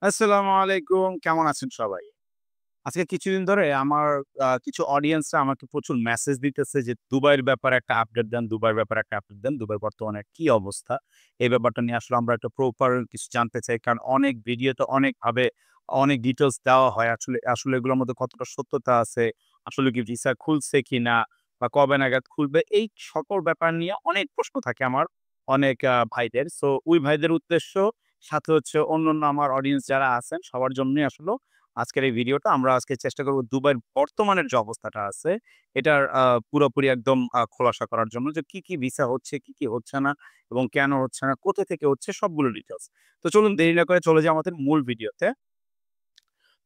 আসসালামু আলাইকুম। কেমন আছেন সবাই? আজকে কিছুদিন ধরে আমার কিছু অডিয়েন্সরা আমাকে প্রচুর মেসেজ দিতেছে যে, "দুবাইয়ের ব্যাপারে একটা আপডেট দেন, দুবাইয়ের ব্যাপারে একটা আপডেট দেন। দুবাইয়ের বর্তমানে কি অবস্থা?" এই ব্যাপারটা নিয়ে আসলে আমরা একটা প্রপার কিছু জানতে চাই। কারণ অনেক ভিডিওতে অনেকভাবে অনেক ডিটেইলস দেওয়া হয়। আসলে আসলে এগুলোর মধ্যে কতটা সত্যতা আছে? আসলে কি ভিসা খুলছে কিনা? বা কবে নাগাদ খুলবে? এই সকল ব্যাপার নিয়ে অনেক প্রশ্ন থাকে আমার অনেক ভাইদের। সো ওই ভাইদের উদ্দেশ্য সাথে হচ্ছে অন্যান্য আমার অডিয়েন্স যারা আছেন সবার জন্যই আসলেও আজকের এই ভিডিওটা। আমরা আজকে চেষ্টা করব দুবাইয়ের বর্তমানের যে অবস্থাটা আছে, এটার পুরোপুরি একদম খোলাসা করার জন্য যে কি ভিসা হচ্ছে, কি হচ্ছে না এবং কেন হচ্ছে না, কোথা থেকে হচ্ছে সবগুলো ডিটেইলস। তো চলুন দেরি না করে চলে যাই আমাদের মূল ভিডিওতে।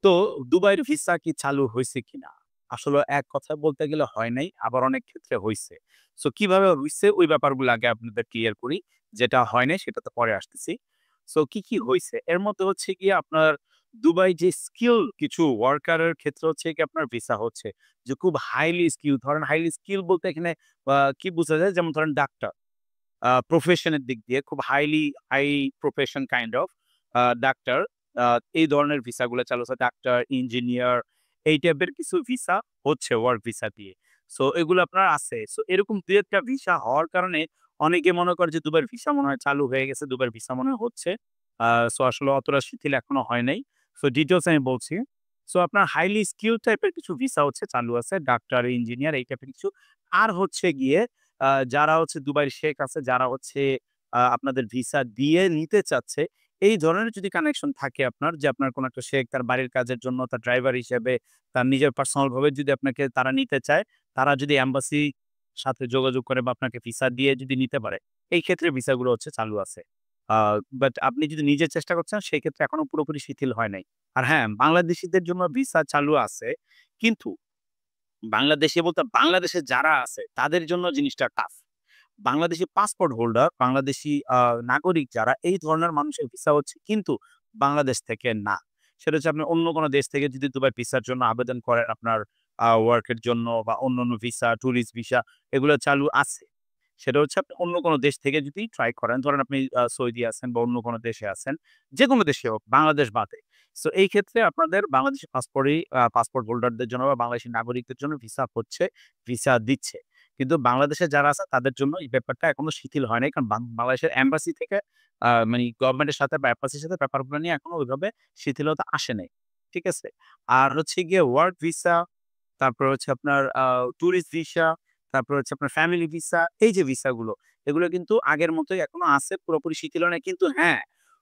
তো দুবাইয়ের ভিসা কি চালু হইছে কিনা? আসলে এক কথায় বলতে গেলে হয় নাই, আবার অনেক ক্ষেত্রে হইছে। সো কিভাবে হইছে ওই ব্যাপারগুলো আগে আপনাদের ক্লিয়ার করি। যেটা হয় নাই সেটাতে পরে আসতেছি। সো কি হইছে? এর মধ্যে হচ্ছে গিয়ে আপনার দুবাই যে স্কিল কিছু ওয়ার্কার এর ক্ষেত্রে হচ্ছে গিয়ে আপনার ভিসা হচ্ছে। যে খুব হাইলি স্কিল ধরেন হাইলি স্কিল বলতে এখানে কি বোঝা যায়? যেমন ধরেন ডাক্তার। প্রফেশন এর দিক দিয়ে খুব high profession kind of doctor আ এই ধরনের ভিসাগুলো চালু আছে। ডাক্তার, ইঞ্জিনিয়ার এই টাইপের কিছু ভিসা হচ্ছে ওয়ার্ক ভিসা দিয়ে। সো এগুলো আপনার আছে। সো এরকম ২-১ টা ভিসা হওয়ার কারণে অনেকে মনে করে যে দুবাইয়ের ভিসা মনে হয় চালু হয়ে গেছে, দুবাইয়ের ভিসা মনে হয় হচ্ছে। সো আসলে অতটা শিথিল এখনো হয় নাই। সো ডিটেইলস আমি বলছি। সো আপনার হাইলি স্কিল টাইপের কিছু ভিসা হচ্ছে চালু আছে। ডাক্তার, ইঞ্জিনিয়ার এই টাইপের কিছু। আর হচ্ছে গিয়ে যারা হচ্ছে দুবাইয়ের শেখ আছে, যারা হচ্ছে আপনাদের ভিসা দিয়ে নিতে চাচ্ছে, এই ধরনের যদি কানেকশন থাকে আপনার যে আপনার কোন একটা শেখ তার বাড়ির কাজের জন্য তার ড্রাইভার হিসেবে, তার নিজের পার্সোনাল ভাবে যদি আপনাকে তারা নিতে চায়, তারা যদি এম্বাসি সাথে যোগাযোগ করে বা আপনাকে ভিসা দিয়ে যদি নিতে পারে, এই ক্ষেত্রে ভিসাগুলো হচ্ছে চালু আছে। আ বাট আপনি যদি নিজে চেষ্টা করছেন সেক্ষেত্রে এখনো পুরোপুরি শিথিল হয় নাই। আর হ্যাঁ, বাংলাদেশীদের জন্য ভিসা চালু আছে। কিন্তু বাংলাদেশে বলতে বাংলাদেশে যারা আছে তাদের জন্য জিনিসটা tough. Bangladeshi passport holder, Bangladeshi নাগরিক যারা এই ধরনের মানুষের ভিসা হচ্ছে কিন্তু বাংলাদেশ থেকে না। সেটা হচ্ছে আপনি অন্য কোন দেশ থেকে যদি দুবাই ভিসার জন্য আবেদন করেন আপনার ওয়ার্ক এর জন্য বা অন্যান্য ভিসা, টুরিস্ট ভিসা এগুলো চালু আছে। সেটা হচ্ছে আপনি অন্য কোন দেশ থেকে যদি ট্রাই করেন, ধরেন আপনি সৌদি আছেন বা অন্য কোন দেশে আছেন, যেকোনো দেশে হোক, বাংলাদেশ বাদে। সো এই ক্ষেত্রে আপনাদের বাংলাদেশি পাসপোর্ট হোল্ডারদের জন্য বা বাংলাদেশি নাগরিকদের জন্য ভিসা হচ্ছে, ভিসা দিচ্ছে। কিন্তু বাংলাদেশে যারা আছে তাদের জন্য এই ব্যাপারটা এখনো শিথিল হয় নাই। কারণ বাংলাদেশের এম্বাসি থেকে মানি গভর্নমেন্টের সাথে বা এম্বাসির সাথে ব্যাপারগুলো নিয়ে এখনো ওইভাবে শিথিলতা আসে নাই। ঠিক আছে? আর হচ্ছে গিয়ে ওয়ার্ক ভিসা, তারপর হচ্ছে আপনার টুরিস্ট ভিসা, তারপর হচ্ছে আপনার ফ্যামিলি ভিসা, এই যে ভিসাগুলো, এগুলো কিন্তু আগের মতোই এখনো আছে, পুরোপুরি শিথিল হয় নাই। কিন্তু হ্যাঁ,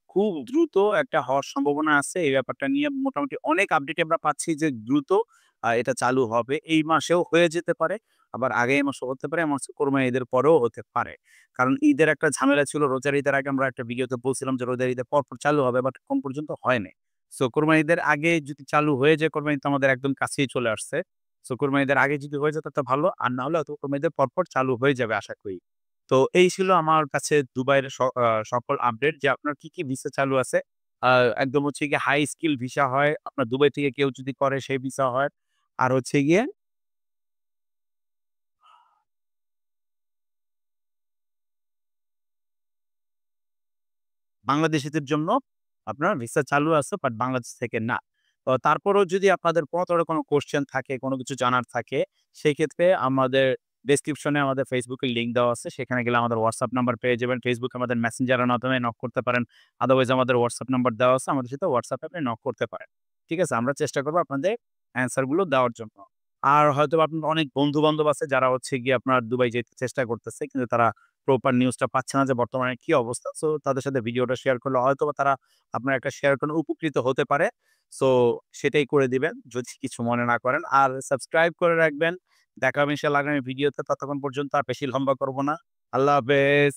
খুব দ্রুত একটা হওয়ার সম্ভাবনা আছে। এই ব্যাপারটা নিয়ে মোটামুটি অনেক আপডেট আমরা পাচ্ছি যে দ্রুত এটা চালু হবে। এই মাসেও হয়ে যেতে পারে। আবার আগামী মাসেও হতে পারে, এমন হচ্ছে কোরবানি ঈদের পরেও হতে পারে। কারণ ঈদের একটা ঝামেলা ছিল। রোজার ঈদের আগে আমরা একটা ভিডিওতে বলছিলাম যে রোজার ঈদের পরপর চালু হবে, বাট এখন পর্যন্ত হয় নাই। সো কোরবানি ঈদের আগে যদি চালু হয়ে যায়, কোরবানি তো আমাদের একদম কাছেই চলে আসছে। সো কোরবানি ঈদের আগে যদি হয়ে যেত তো ভালো। আর না হলে হয়তো কোরবানি ঈদের পরপর চালু হয়ে যাবে আশা করি। তো এই ছিল আমার কাছে দুবাইয়ের সকল আপডেট যে আপনার কি ভিসা চালু আছে। আ একদম হচ্ছে গিয়ে হাই স্কিল ভিসা হয়। আপনার দুবাই থেকে কেউ যদি করে সেই ভিসা হয়। আর হচ্ছে গিয়ে বাংলাদেশীদের জন্য আপনার ভিসা চালু আছে বাট বাংলাদেশ থেকে না। তো তারপরেও যদি আপনাদের কোন কোয়েশ্চেন থাকে, কোন কিছু জানার থাকে, সেক্ষেত্রে আমাদের ডেসক্রিপশনে আমাদের Facebook এর লিংক দেওয়া আছে। সেখানে গেলে আমাদের WhatsApp নাম্বার পেয়ে যাবেন। Facebook এ আমাদের মেসেঞ্জার এর মাধ্যমে নক করতে পারেন। আদারওয়াইজ আমাদের WhatsApp নাম্বার দেওয়া আছে। আমাদের সাথে WhatsApp এ আপনি নক করতে পারেন। ঠিক আছে? আমরা চেষ্টা করব আপনাদের অ্যান্সার গুলো দেওয়ার জন্য। আর হয়তোবা আপনার অনেক বন্ধু-বান্ধব আছে যারা হচ্ছে গিয়ে আপনার দুবাই যেতে চেষ্টা করতেছে। কিন্তু তারা প্রপার নিউজটা পাচ্ছে না যে বর্তমানে কি অবস্থা। সো তাদের সাথে ভিডিওটা শেয়ার করলে হয়তোবা তারা আপনার একটা শেয়ার করে উপকৃত হতে পারে। সো সেটাই করে দিবেন যদি কিছু মনে না করেন। আর সাবস্ক্রাইব করে রাখবেন। দেখা হবে ইনশাআল্লাহ আগামী ভিডিওতে। ততক্ষণ পর্যন্ত আর বেশি লম্বা করব না। আল্লাহ হাফেজ।